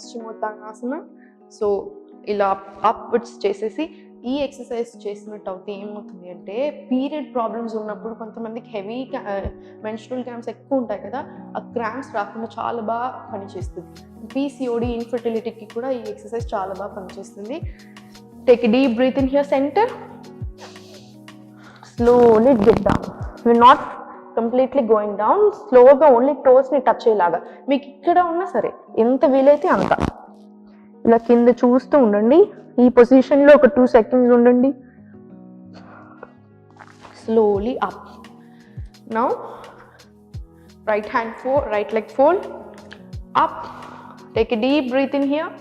Paschimottanasana. So ఇలా upwards చేసేసి ఈ ఎక్సర్సైజ్ చేసినట్టు అవుతే ఏమవుతుంది అంటే పీరియడ్ ప్రాబ్లమ్స్ ఉన్నప్పుడు కొంతమందికి హెవీ మెన్స్ట్రువల్ క్రాంప్స్ ఎక్కువ ఉంటాయి కదా, ఆ క్రాంప్స్ రాకుండా చాలా బాగా పనిచేస్తుంది. పీసీఓడి ఇన్ఫర్టిలిటీకి కూడా ఈ ఎక్సర్సైజ్ చాలా బాగా పనిచేస్తుంది. Take a deep breath in here center, slowly get down. we're not completely going down, స్లోగా ఓన్లీ టోస్ని టచ్ అయ్యేలాగా. మీకు ఇక్కడ ఉన్నా సరే ఎంత వీలైతే అంత ఇలా కింద చూస్తూ ఉండండి. ఈ పొజిషన్లో ఒక 2 seconds ఉండండి. Slowly up. Now right hand fold, right leg fold, up. Take a deep breath in here,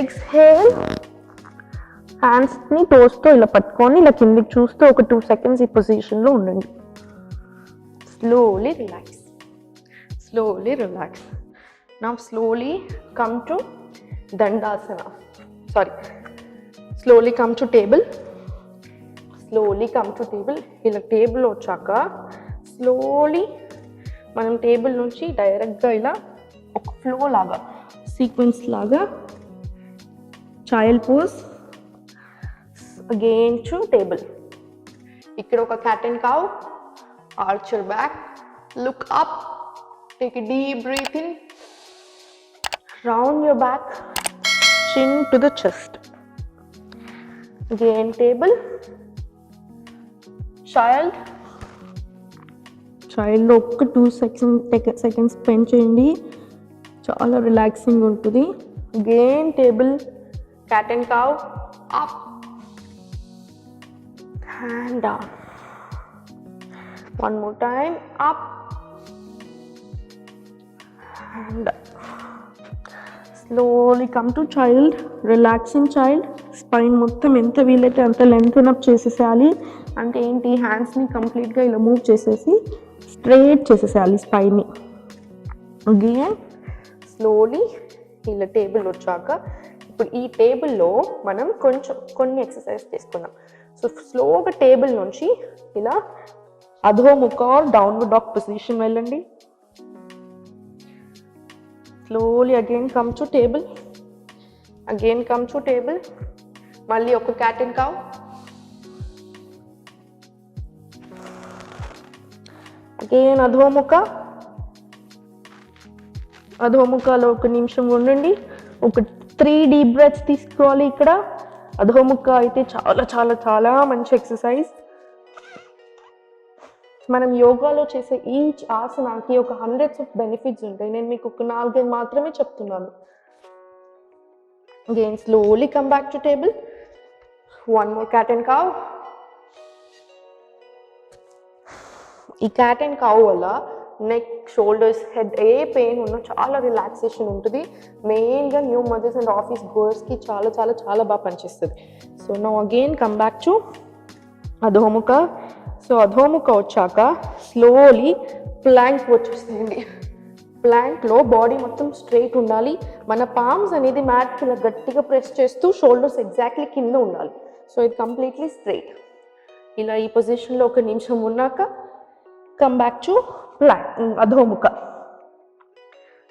exhale. హ్యాండ్స్ని టోస్తో ఇలా పట్టుకొని ఇలా కిందికి చూస్తూ ఒక 2 seconds ఈ పొజిషన్లో ఉండండి. Slowly relax, slowly relax. Now slowly come to Dandasana. Slowly come to table. Slowly come to table. ఇలా టేబుల్ వచ్చాక స్లోలీ మనం టేబుల్ నుంచి డైరెక్ట్గా ఇలా ఒక ఫ్లో లాగా సీక్వెన్స్ లాగా child pose again to table. ఇక్కడ ఒక cat and cow. Arch your back, look up, take a deep breath in, round your back, chin to the chest. Again table, child. Child లో ఒక 2 seconds spend చేయండి, చాలా relaxing ఉంటుంది. Again table, cat and cow, up and down. One more time, up and down. Slowly come to child, relaxing child. Spine మొత్తం ఎంత వీలైతే అంత length up చేసేసేయాలి. అంటే ఏంటి, హ్యాండ్స్ని కంప్లీట్గా ఇలా మూవ్ చేసేసి స్ట్రైట్ చేసేసేయాలి స్పైన్ని. అగైన్ స్లోలీ ఇలా టేబుల్ వచ్చాక ఇప్పుడు ఈ టేబుల్లో మనం కొన్ని ఎక్సర్సైజ్ చేసుకున్నాం. సో స్లోగా టేబుల్ నుంచి ఇలా అధోముఖ ఆర్ డౌన్వర్డ్ డాగ్ పొజిషన్ వెళ్ళండి. Slowly again come to table, again come to table. మళ్ళీ ఒక cat and cow. Again అధోముఖ. అధోముఖలో ఒక నిమిషం ఉండండి. ఒక 3 deep breaths తీసుకోవాలి. ఇక్కడ అధోముఖ అయితే చాలా చాలా చాలా మంచి ఎక్సర్సైజ్. మనం యోగాలో చేసే ఈచ్ ఆసనాకి ఒక 100s of బెనిఫిట్స్ ఉంటాయి. నేను మీకు ఒక 4-5 మాత్రమే చెప్తున్నాను. Again slowly come back to table. One more cat and cow. ఈ క్యాట్ అండ్ కౌ వల్ల నెక్, షోల్డర్స్, హెడ్ ఏ పెయిన్ ఉన్నా చాలా రిలాక్సేషన్ ఉంటుంది. మెయిన్గా న్యూ మదర్స్ అండ్ ఆఫీస్ గోయర్స్కి చాలా చాలా చాలా బాగా పనిచేస్తుంది. So now again come back to Adhomukha. So Adhomukha వచ్చాక స్లోలీ ప్లాంక్ వచ్చేసేయండి. ప్లాంక్లో బాడీ మొత్తం స్ట్రైట్ ఉండాలి. మన పామ్స్ అనేది మ్యాట్కి ఇలా గట్టిగా ప్రెస్ చేస్తూ షోల్డర్స్ ఎగ్జాక్ట్లీ కింద ఉండాలి. సో ఇది కంప్లీట్లీ స్ట్రైట్. ఇలా ఈ పొజిషన్లో ఒక నిమిషం ఉన్నాక come back to Adhomukha.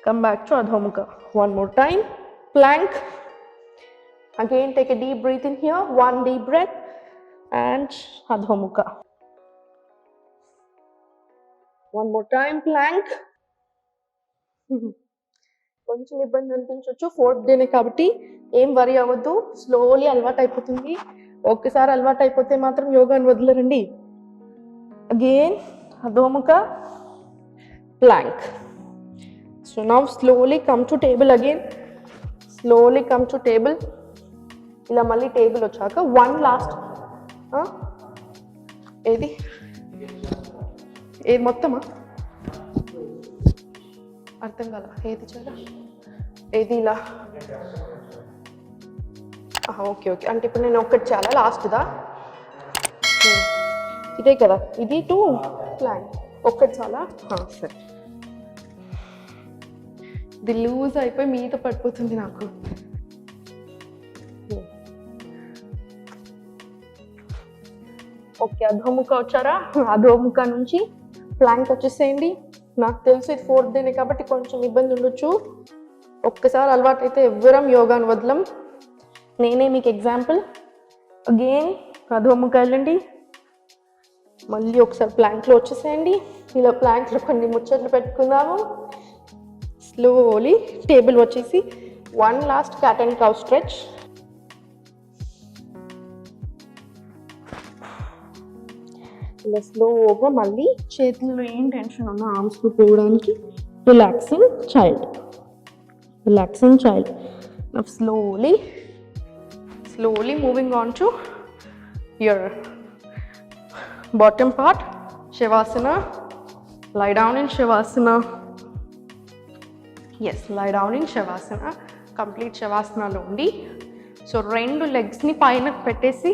Come back to Adhomukha. One more time, plank. Again take a deep breath in here, 1 deep breath and Adhomukha. One more time, plank. కొంచెం ఇబ్బంది అనిపించవచ్చు, 4th డేనే కాబట్టి ఏం వరి అవ్వద్దు. స్లోలీ అలవాటు అయిపోతుంది. ఒక్కసారి అలవాటు అయిపోతే మాత్రం యోగాని వదలరండి. Again Adhomukha, plank. So now slowly come to table. Again slowly come to table. ఇలా మళ్ళీ టేబుల్ వచ్చాక 1 last ఏది మొత్తమా అర్థం కాల. ఏది చాలా ఏది ఇలా ఓకే ఓకే. అంటే ఇప్పుడు నేను ఒక్కటి చాలా లాస్ట్దా ఇదే కదా, ఇది 2 ప్లాన్ ఒక్కటి చాలా సరే. ఇది లూజ్ అయిపోయి మీద పడిపోతుంది నాకు. ఓకే, అధోముఖ వచ్చారా? అధోముఖ నుంచి ప్లాంక్ వచ్చేసేయండి. నాకు తెలుసు ఇది 4th డేనే కాబట్టి కొంచెం ఇబ్బంది ఉండొచ్చు. ఒక్కసారి అలవాటు అయితే ఎవ్వరం యోగాను వదలం. నేనే మీకు ఎగ్జాంపుల్. అగైన్ అధోముఖ వెళ్ళండి, మళ్ళీ ఒకసారి ప్లాంక్లో వచ్చేసేయండి. ఇలా ప్లాంక్లో కొన్ని ముచ్చట్లు పెట్టుకుందాము. స్లోలీ టేబుల్ వచ్చేసి one last cat and cow stretch. ఇలా స్లోగా మళ్ళీ చేతుల్లో ఏం టెన్షన్ ఉన్నా ఆర్మ్స్లో పోవడానికి relaxing child. Now slowly moving on to your bottom part, Shavasana. Lie down in Shavasana. Yes, lie down in Shavasana. Complete Shavasana lo undi. So rendu legs ni paina pettesi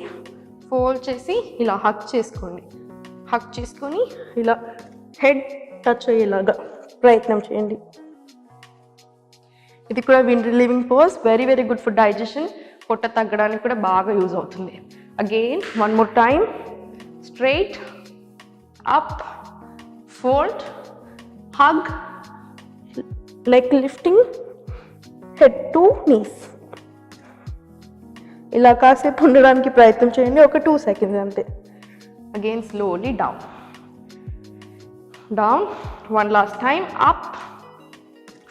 fold chesi ila hug cheskondi. Hug చేసుకొని ఇలా head touch అయ్యేలాగా ప్రయత్నం చేయండి. ఇది కూడా wind relieving pose, very very good for digestion. పొట్ట తగ్గడానికి కూడా బాగా యూజ్ అవుతుంది. Again one more time. Straight up, fold, hug, leg lifting, head to knees. ఇలా కాసేపు ఉండడానికి ప్రయత్నం చేయండి, ఒక 2 seconds అంతే. Again slowly down, one last time. Up,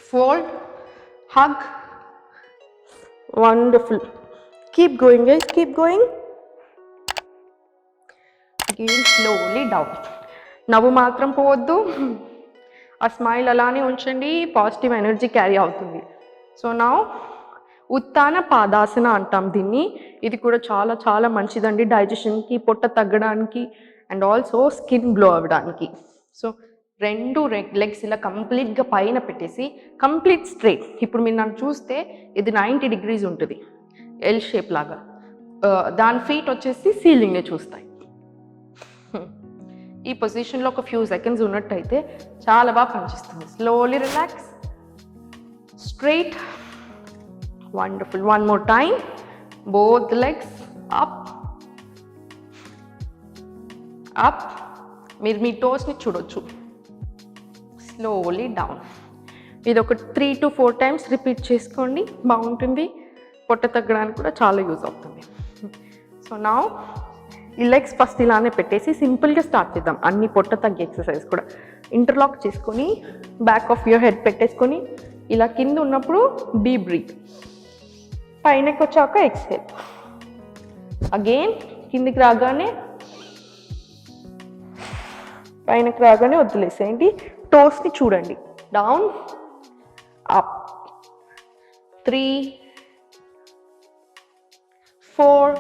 fold, hug. Wonderful. Keep going guys, keep going. Again slowly down. నవ్వు మాత్రం పోవద్దు, ఆ స్మైల్ అలానే ఉంచండి, పాజిటివ్ ఎనర్జీ క్యారీ అవుతుంది. సో నౌ ఉత్తాన పాదాసన అంటాం దీన్ని. ఇది కూడా చాలా చాలా మంచిదండి డైజెషన్కి, పొట్ట తగ్గడానికి అండ్ ఆల్సో స్కిన్ గ్లో అవ్వడానికి. సో రెండు లెగ్స్ ఇలా కంప్లీట్గా పైన పెట్టేసి కంప్లీట్ స్ట్రైట్. ఇప్పుడు మీరు నన్ను చూస్తే ఇది 90 degrees ఉంటుంది, ఎల్ షేప్ లాగా. దాని ఫీట్ వచ్చేసి సీలింగ్ని చూస్తాయి. ఈ పొజిషన్లో ఒక ఫ్యూ సెకండ్స్ ఉన్నట్టయితే చాలా బాగా పనిచేస్తుంది. Slowly relax, straight. Wonderful. One more time. Both legs up, up. మీరు మీ టోస్ని చూడొచ్చు. Slowly down. ఇది ఒక 3 to 4 times రిపీట్ చేసుకోండి, బాగుంటుంది. పొట్ట తగ్గడానికి కూడా చాలా యూజ్ అవుతుంది. సో నౌ ఈ లెగ్స్ ఫస్ట్ ఇలానే పెట్టేసి సింపుల్గా స్టార్ట్ చేద్దాం. అన్ని పొట్ట తగ్గే ఎక్సర్సైజ్ కూడా ఇంటర్లాక్ చేసుకొని బ్యాక్ ఆఫ్ యువర్ హెడ్ పెట్టేసుకొని ఇలా కింద ఉన్నప్పుడు డీప్ బ్రీత్, పైనకి వచ్చాక ఎక్స్హేల్. అగైన్ కిందికి రాగానే పైనకి రాగానే వదిలేసేయండి. టోస్ని చూడండి. Down, up. 3, 4,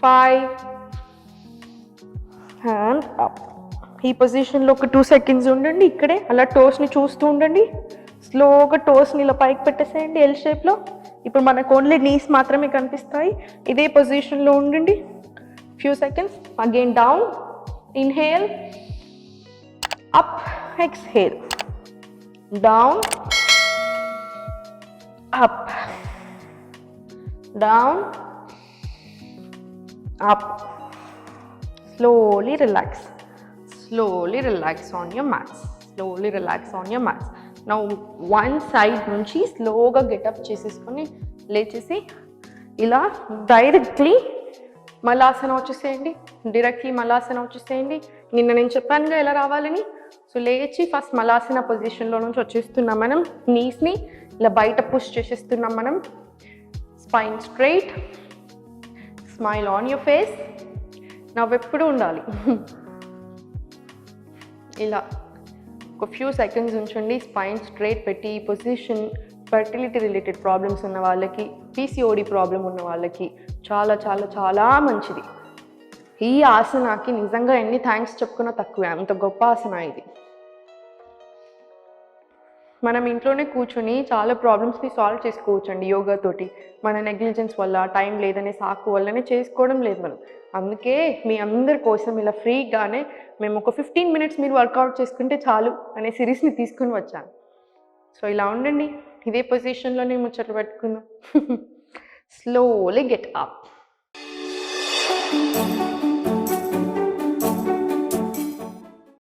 5 and up. ఈ పొజిషన్లో ఒక 2 seconds ఉండండి. ఇక్కడే అలా టోస్ని చూస్తూ ఉండండి. స్లోగా టోస్ని ఇలా పైకి పెట్టేసేయండి ఎల్ షేప్లో. ఇప్పుడు మనకు ఓన్లీ నీస్ మాత్రమే కనిపిస్తాయి. ఇదే పొజిషన్లో ఉండండి few seconds. Again down, inhale, up, exhale, down, up, down, up. Slowly relax on your mats. Now one side నుంచి స్లోగా గెటప్ చేసేసుకొని లేచేసి ఇలా డైరెక్ట్లీ మలాసన వచ్చేసేయండి. నిన్న నేను చెప్పానుగా ఎలా రావాలని. సో లేచి ఫస్ట్ మలాసన పొజిషన్లో నుంచి వచ్చేస్తున్నాం మనం. నీస్ని ఇలా బయట పుష్ చేసేస్తున్నాం మనం. Spine straight, smile on your face. నవ్వెప్పుడు ఉండాలి. ఇలా ఒక ఫ్యూ సెకండ్స్ ఉంచండి. స్పైన్ స్ట్రైట్ పెట్టి ఈ పొజిషన్ ఫర్టిలిటీ రిలేటెడ్ ప్రాబ్లమ్స్ ఉన్న వాళ్ళకి, పీసీఓడి ప్రాబ్లం ఉన్న వాళ్ళకి చాలా చాలా చాలా మంచిది. ఈ ఆసనాకి నిజంగా ఎన్ని థ్యాంక్స్ చెప్పుకున్నా తక్కువే, అంత గొప్ప ఆసన ఇది. మనం ఇంట్లోనే కూర్చొని చాలా ప్రాబ్లమ్స్ని సాల్వ్ చేసుకోవచ్చండి యోగా తోటి. మన నెగ్లిజెన్స్ వల్ల, టైం లేదనే సాకు వల్లనే చేసుకోవడం లేదు మనం. అందుకే మీ అందరి కోసం ఇలా ఫ్రీగానే మేము ఒక 15 minutes మీరు వర్కౌట్ చేసుకుంటే చాలు అనే సిరీస్ని తీసుకుని వచ్చాను. సో ఇలా ఉండండి, ఇదే పొజిషన్లోనే ముచ్చట్లు పెట్టుకుందాం. Slowly get up.